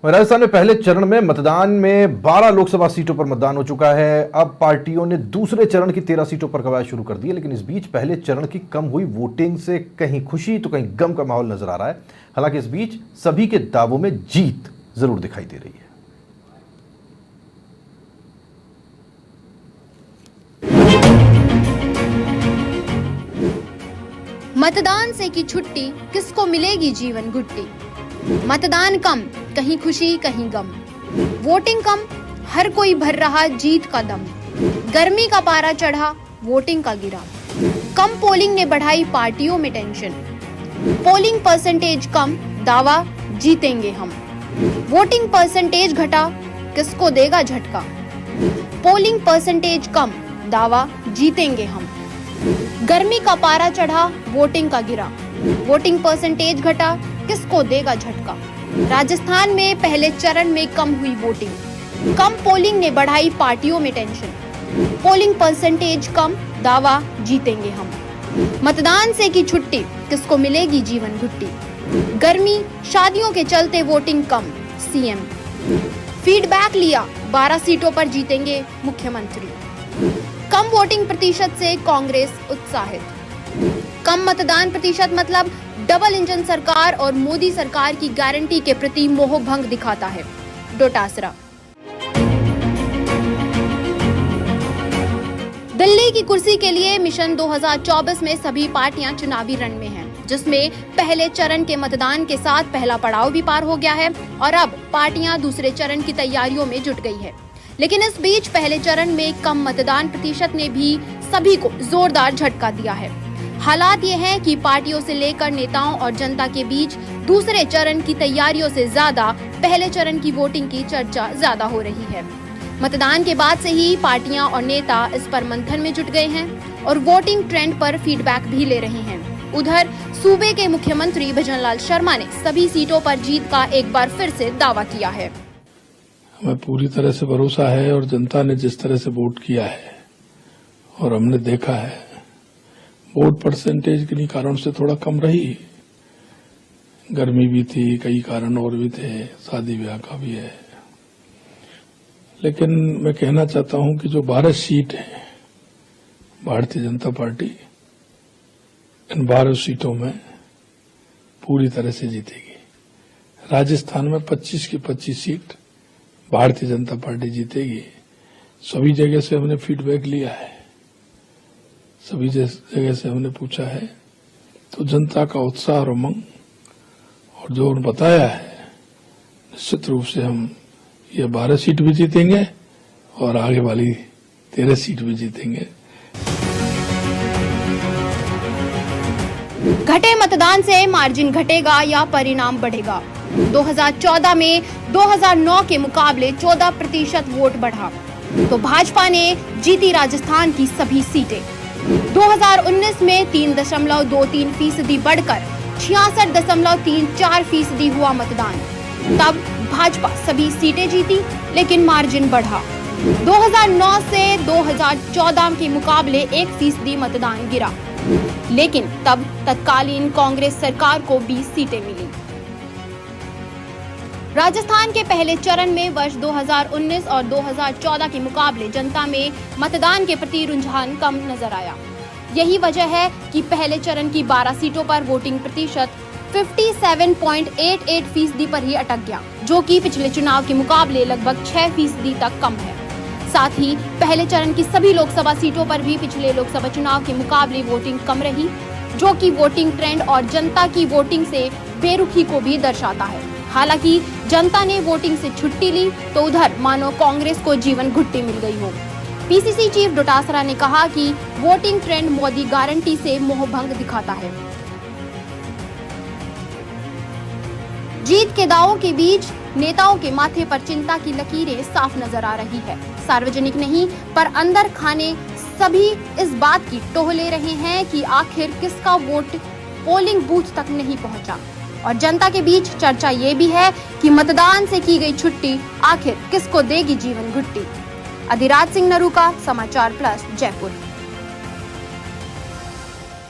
राजस्थान में पहले चरण में मतदान में 12 लोकसभा सीटों पर मतदान हो चुका है। अब पार्टियों ने दूसरे चरण की 13 सीटों पर कवायद शुरू कर दी है, लेकिन इस बीच पहले चरण की कम हुई वोटिंग से कहीं खुशी तो कहीं गम का माहौल नजर आ रहा है। हालांकि इस बीच सभी के दावों में जीत जरूर दिखाई दे रही है। मतदान से की छुट्टी, किसको मिलेगी जीवन घुट्टी। मतदान कम, कहीं खुशी कहीं गम। वोटिंग कम, हर कोई भर रहा जीत का दम। गर्मी का पारा चढ़ा, वोटिंग का गिरा। कम पोलिंग ने बढ़ाई पार्टियों में टेंशन। पोलिंग परसेंटेज कम, दावा जीतेंगे हम। वोटिंग परसेंटेज घटा, किसको देगा झटका। पोलिंग परसेंटेज कम, दावा जीतेंगे हम। गर्मी का पारा चढ़ा, वोटिंग का गिरा। वोटिंग परसेंटेज घटा, किसको देगा झटका। राजस्थान में पहले चरण में कम हुई वोटिंग। कम पोलिंग ने बढ़ाई पार्टियों में टेंशन। पोलिंग परसेंटेज कम, दावा जीतेंगे हम। मतदान से की छुट्टी, किसको मिलेगी जीवन घुट्टी। गर्मी, शादियों के चलते वोटिंग कम, सीएम। फीडबैक लिया, 12 सीटों पर जीतेंगे मुख्यमंत्री। कम वोटिंग प्रतिशत से कांग्रेस उत्साहित। कम मतदान प्रतिशत मतलब डबल इंजन सरकार और मोदी सरकार की गारंटी के प्रति मोह भंग दिखाता है, डोटासरा। दिल्ली की कुर्सी के लिए मिशन 2024 में सभी पार्टियां चुनावी रण में हैं, जिसमें पहले चरण के मतदान के साथ पहला पड़ाव भी पार हो गया है और अब पार्टियां दूसरे चरण की तैयारियों में जुट गई है। लेकिन इस बीच पहले चरण में कम मतदान प्रतिशत ने भी सभी को जोरदार झटका दिया है। हालात ये हैं कि पार्टियों से लेकर नेताओं और जनता के बीच दूसरे चरण की तैयारियों से ज्यादा पहले चरण की वोटिंग की चर्चा ज्यादा हो रही है। मतदान के बाद से ही पार्टियां और नेता इस पर मंथन में जुट गए हैं और वोटिंग ट्रेंड पर फीडबैक भी ले रहे हैं। उधर सूबे के मुख्यमंत्री भजनलाल शर्मा ने सभी सीटों पर जीत का एक बार फिर से दावा किया है। हमें पूरी तरह से भरोसा है और जनता ने जिस तरह से वोट किया है और हमने देखा है, वोट परसेंटेज किन्हीं कारणों से थोड़ा कम रही। गर्मी भी थी, कई कारण और भी थे, शादी ब्याह का भी है। लेकिन मैं कहना चाहता हूं कि जो 12 सीट है भारतीय जनता पार्टी इन 12 सीटों में पूरी तरह से जीतेगी। राजस्थान में 25 की 25 सीट भारतीय जनता पार्टी जीतेगी। सभी जगह से हमने फीडबैक लिया है, सभी जगह से हमने पूछा है, तो जनता का उत्साह और उमंग और जो उन्होंने बताया है, निश्चित रूप से हम ये 12 सीट भी जीतेंगे और आगे वाली 13 सीट भी जीतेंगे। घटे मतदान से मार्जिन घटेगा या परिणाम बढ़ेगा। 2014 में 2009 के मुकाबले 14% वोट बढ़ा तो भाजपा ने जीती राजस्थान की सभी सीटें। 2019 में 3.23% बढ़कर 66.34% हुआ मतदान। तब भाजपा सभी सीटें जीती, लेकिन मार्जिन बढ़ा। 2009 से 2014 के मुकाबले 1% मतदान गिरा, लेकिन तब तत्कालीन कांग्रेस सरकार को 20 सीटें मिली। राजस्थान के पहले चरण में वर्ष 2019 और 2014 के मुकाबले जनता में मतदान के प्रति रुझान कम नजर आया। यही वजह है कि पहले चरण की 12 सीटों पर वोटिंग प्रतिशत 57.88% पर ही अटक गया, जो कि पिछले चुनाव के मुकाबले लगभग 6% तक कम है। साथ ही पहले चरण की सभी लोकसभा सीटों पर भी पिछले लोकसभा चुनाव के मुकाबले वोटिंग कम रही, जो कि वोटिंग ट्रेंड और जनता की वोटिंग से बेरुखी को भी दर्शाता है। हालांकि जनता ने वोटिंग से छुट्टी ली तो उधर मानो कांग्रेस को जीवन घुट्टी मिल गई हो। पीसीसी चीफ डोटासरा ने कहा कि वोटिंग ट्रेंड मोदी गारंटी से मोहभंग दिखाता है। जीत के दावों के बीच नेताओं के माथे पर चिंता की लकीरें साफ नजर आ रही है। सार्वजनिक नहीं पर अंदर खाने सभी इस बात की टोह ले रहे हैं कि आखिर किसका वोट पोलिंग बूथ तक नहीं पहुंचा। और जनता के बीच चर्चा ये भी है कि मतदान से की गई छुट्टी आखिर किसको देगी जीवन घुट्टी। अधिराज सिंह नरूका, समाचार प्लस, जयपुर।